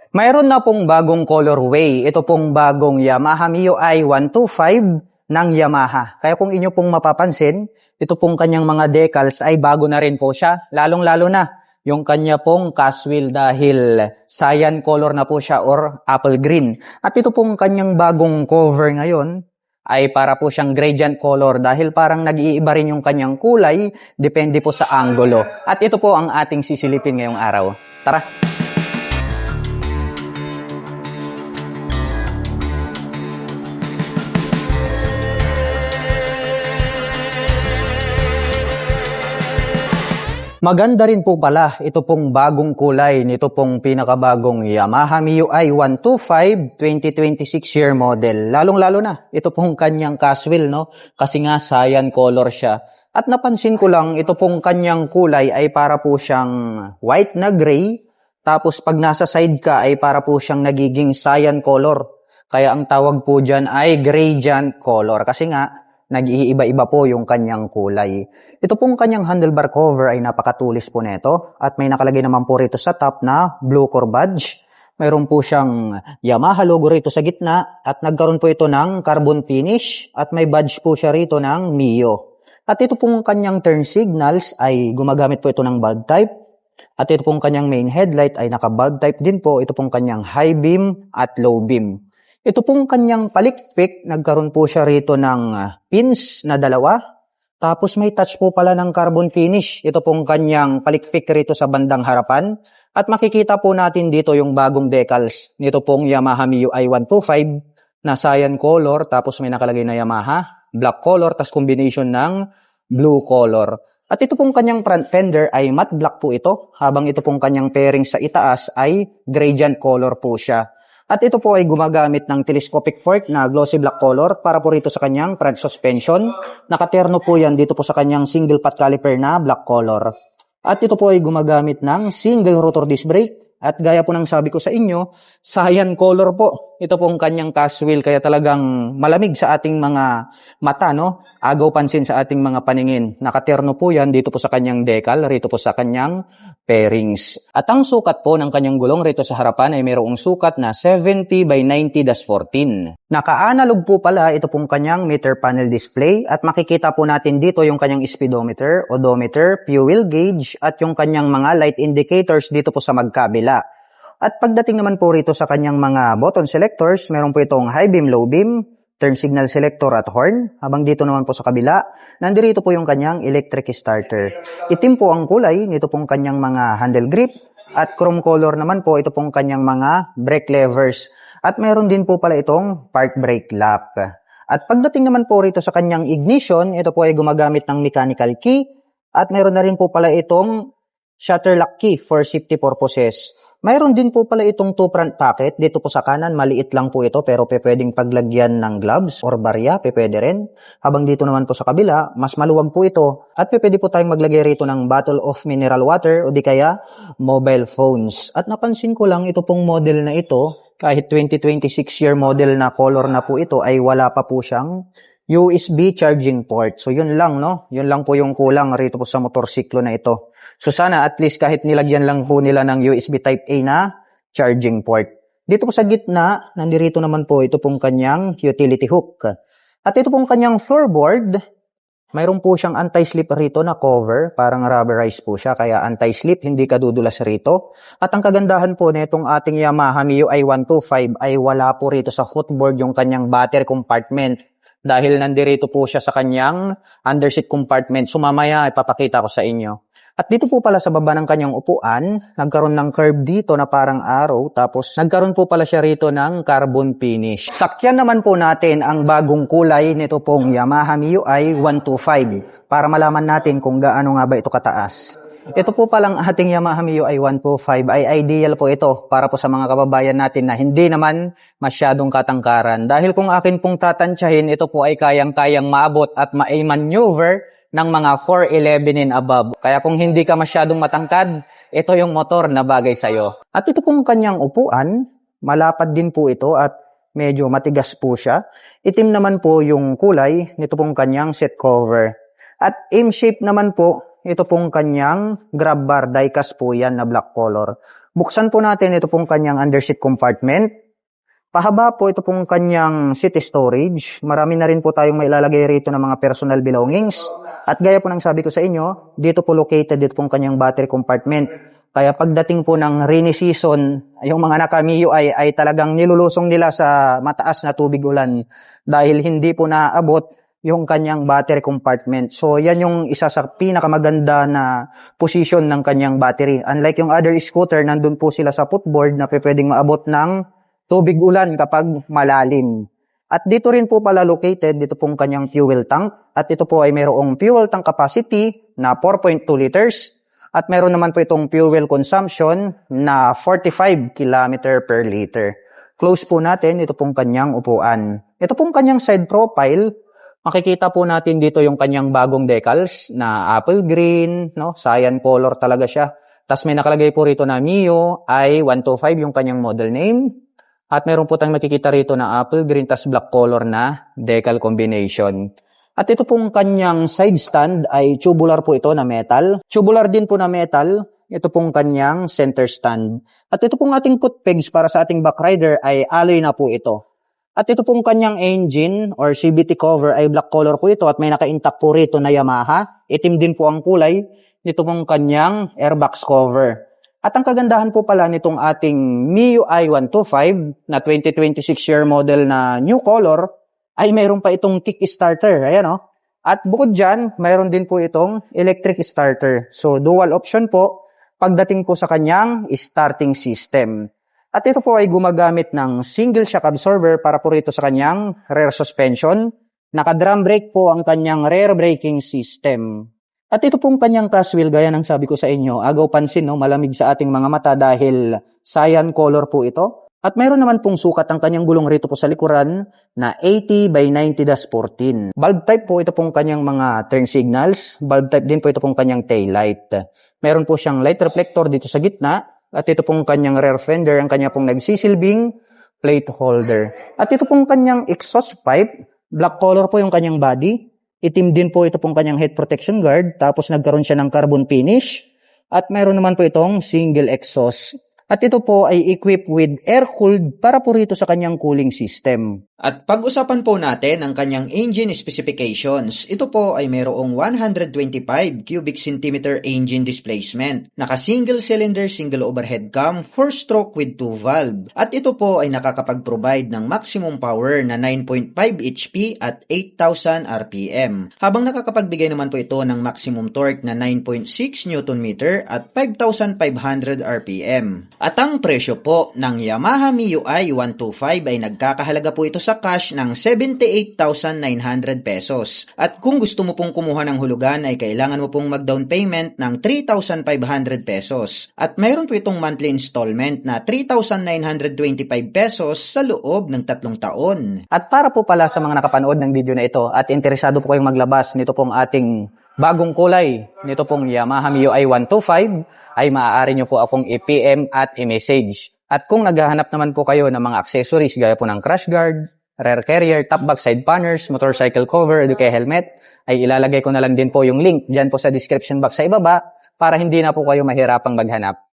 Mayroon na pong bagong colorway. Ito pong bagong Yamaha MIUI 125 ng Yamaha. Kaya kung inyo pong mapapansin, ito pong kanyang mga decals ay bago na rin po siya. Lalong-lalo na yung kanya pong casual dahil cyan color na po siya or apple green. At ito pong kanyang bagong cover ngayon ay para po siyang gradient color dahil parang nag-iiba rin yung kanyang kulay depende po sa angulo. At ito po ang ating sisilipin ngayong araw. Tara! Maganda rin po pala ito pong bagong kulay nito pong pinakabagong Yamaha MIUI 125 2026 year model. Lalong-lalo na ito pong kanyang casual, no? Kasi nga cyan color siya. At napansin ko lang ito pong kanyang kulay ay para po siyang white na gray. Tapos pag nasa side ka ay para po siyang nagiging cyan color. Kaya ang tawag po dyan ay gradient color. Kasi nga nag-iiba-iba po yung kanyang kulay. Ito pong kanyang handlebar cover ay napakatulis po nito at may nakalagay naman po rito sa top na blue core badge. Mayroon po siyang Yamaha logo rito sa gitna at nagkaroon po ito ng carbon finish at may badge po siya rito ng Mio. At ito pong kanyang turn signals ay gumagamit po ito ng bulb type. At ito pong kanyang main headlight ay naka-bulb type din po. Ito pong kanyang high beam at low beam. Ito pong kanyang palikpik, nagkaroon po siya rito ng pins na dalawa. Tapos may touch po pala ng carbon finish. Ito pong kanyang palikpik rito sa bandang harapan. At makikita po natin dito yung bagong decals. Nito pong Yamaha MIUI 125 na cyan color. Tapos may nakalagay na Yamaha, black color, tapos combination ng blue color. At ito pong kanyang front fender ay matte black po ito. Habang ito pong kanyang fairing sa itaas ay gradient color po siya. At ito po ay gumagamit ng telescopic fork na glossy black color para po rito sa kanyang front suspension. Nakaterno po yan dito po sa kanyang single pot caliper na black color. At ito po ay gumagamit ng single rotor disc brake. At gaya po ng sabi ko sa inyo, cyan color po. Ito pong kanyang casual kaya talagang malamig sa ating mga mata, no? Agaw pansin sa ating mga paningin. Nakaterno po yan dito po sa kanyang decal, rito po sa kanyang pairings. At ang sukat po ng kanyang gulong rito sa harapan ay mayroong sukat na 70 by 90-14. Naka-analog po pala ito pong kanyang meter panel display at makikita po natin dito yung kanyang speedometer, odometer, fuel gauge at yung kanyang mga light indicators dito po sa magkabila. At pagdating naman po rito sa kanyang mga button selectors, meron po itong high beam, low beam, turn signal selector at horn. Habang dito naman po sa kabila, nandito po yung kanyang electric starter. Itim po ang kulay nito pong kanyang mga handle grip at chrome color naman po ito pong kanyang mga brake levers. At meron din po pala itong park brake lock. At pagdating naman po rito sa kanyang ignition, ito po ay gumagamit ng mechanical key at meron na rin po pala itong shutter lock key for safety purposes. Mayroon din po pala itong 2 front pocket. Dito po sa kanan, maliit lang po ito pero pwedeng paglagyan ng gloves or barya, pwede rin. Habang dito naman po sa kabila, mas maluwag po ito. At pwede po tayong maglagay rito ng bottle of mineral water o di kaya mobile phones. At napansin ko lang ito pong model na ito, kahit 2026 year model na color na po ito ay wala pa po siyang USB charging port. So yun lang, no? Yun lang po yung kulang rito po sa motorsiklo na ito. So sana at least kahit nilagyan lang po nila ng USB Type A na charging port. Dito po sa gitna, nandirito naman po ito pong kanyang utility hook. At ito pong kanyang floorboard, mayroon po siyang anti-slip rito na cover. Parang rubberized po siya, kaya anti-slip, hindi kadudulas rito. At ang kagandahan po nitong ating Yamaha MIUI 125 ay wala po rito sa footboard yung kanyang battery compartment. Dahil nandirito po siya sa kanyang underseat compartment. So mamaya ipapakita ko sa inyo. At dito po pala sa baba ng kanyang upuan, nagkaroon ng curve dito na parang arrow. Tapos nagkaroon po pala siya rito ng carbon finish. Sakyan naman po natin ang bagong kulay nito pong Yamaha MIUI 125 para malaman natin kung gaano nga ba ito kataas. Ito po palang ating Yamaha MIUI 125 ay ideal po ito para po sa mga kababayan natin na hindi naman masyadong katangkaran. Dahil kung akin pong tatansyahin, ito po ay kayang-kayang maabot at ma-maneuver ng mga 411 and above. Kaya kung hindi ka masyadong matangkad, ito yung motor na bagay sa'yo. At ito pong kanyang upuan, malapad din po ito at medyo matigas po siya. Itim naman po yung kulay nito pong kanyang seat cover. At aim shape naman po, ito pong kanyang grab bar, diecast po yan na black color. Buksan po natin ito pong kanyang underseat compartment. Pahaba po ito pong kanyang seat storage. Marami na rin po tayong mailalagay rito ng mga personal belongings. At gaya po ng sabi ko sa inyo, dito po located dito pong kanyang battery compartment. Kaya pagdating po ng rainy season, yung mga naka-Mio ay talagang nilulusong nila sa mataas na tubig ulan dahil hindi po naaabot yung kanyang battery compartment. So yan yung isa sa pinakamaganda na position ng kanyang battery. Unlike yung other scooter, nandun po sila sa footboard na pwedeng maabot ng tubig ulan kapag malalim. At dito rin po pala located, dito pong kanyang fuel tank. At ito po ay mayroong fuel tank capacity na 4.2 liters. At meron naman po itong fuel consumption na 45 km per liter. Close po natin, ito pong kanyang upuan. Ito pong kanyang side profile, makikita po natin dito yung kanyang bagong decals na apple green, no? Cyan color talaga siya. Tapos may nakalagay po rito na Mio i125 yung kanyang model name. At meron po tayong makikita rito na apple green tas black color na decal combination. At ito pong kanyang side stand ay tubular po ito na metal. Tubular din po na metal. Ito pong kanyang center stand. At ito pong ating foot pegs para sa ating back rider ay alloy na po ito. At ito pong kanyang engine or CVT cover ay black color po ito at may naka-intact po rito na Yamaha. Itim din po ang kulay. Ito pong kanyang airbox cover. At ang kagandahan po pala nitong ating Mio i125 na 2026 year model na new color ay mayroon pa itong kick starter. Ayan o. At bukod dyan, mayroon din po itong electric starter. So dual option po pagdating po sa kanyang starting system. At ito po ay gumagamit ng single shock absorber para po rito sa kanyang rear suspension. Naka-drum brake po ang kanyang rear braking system. At ito pong kanyang cast wheel, gaya ng sabi ko sa inyo, agaw pansin, no, malamig sa ating mga mata dahil cyan color po ito. At mayroon naman pong sukat ang kanyang gulong rito po sa likuran na 80 by 90-14. Bulb type po ito pong kanyang mga turn signals. Bulb type din po ito pong kanyang tail light. Meron po siyang light reflector dito sa gitna. At ito pong kanyang rear fender, ang kanya pong nagsisilbing plate holder. At ito pong kanyang exhaust pipe, black color po yung kanyang body. Itim din po ito pong kanyang head protection guard. Tapos nagkaroon siya ng carbon finish. At meron naman po itong single exhaust. At ito po ay equipped with air-cooled para po rito sa kanyang cooling system. At pag-usapan po natin ang kanyang engine specifications. Ito po ay mayroong 125 cubic centimeter engine displacement. Naka-single cylinder, single overhead cam, 4-stroke with 2 valve. At ito po ay nakakapag-provide ng maximum power na 9.5 HP at 8,000 RPM. Habang nakakapagbigay naman po ito ng maximum torque na 9.6 Nm at 5,500 RPM. At ang presyo po ng Yamaha Mio i125 ay nagkakahalaga po ito sa cash ng 78,900 pesos. At kung gusto mo pong kumuha ng hulugan ay kailangan mo pong mag-down payment ng 3,500 pesos. At mayroon po itong monthly installment na 3,925 pesos sa loob ng 3 taon. At para po pala sa mga nakapanood ng video na ito at interesado po kayong maglabas nito pong ating bagong kulay nito pong Yamaha Mio i125 ay maaari nyo po akong i-PM at i-message. At kung naghahanap naman po kayo ng mga accessories gaya po ng crash guard, rear carrier, top back side panners, motorcycle cover, o kaya helmet, ay ilalagay ko na lang din po yung link dyan po sa description box sa ibaba para hindi na po kayo mahirapang maghanap.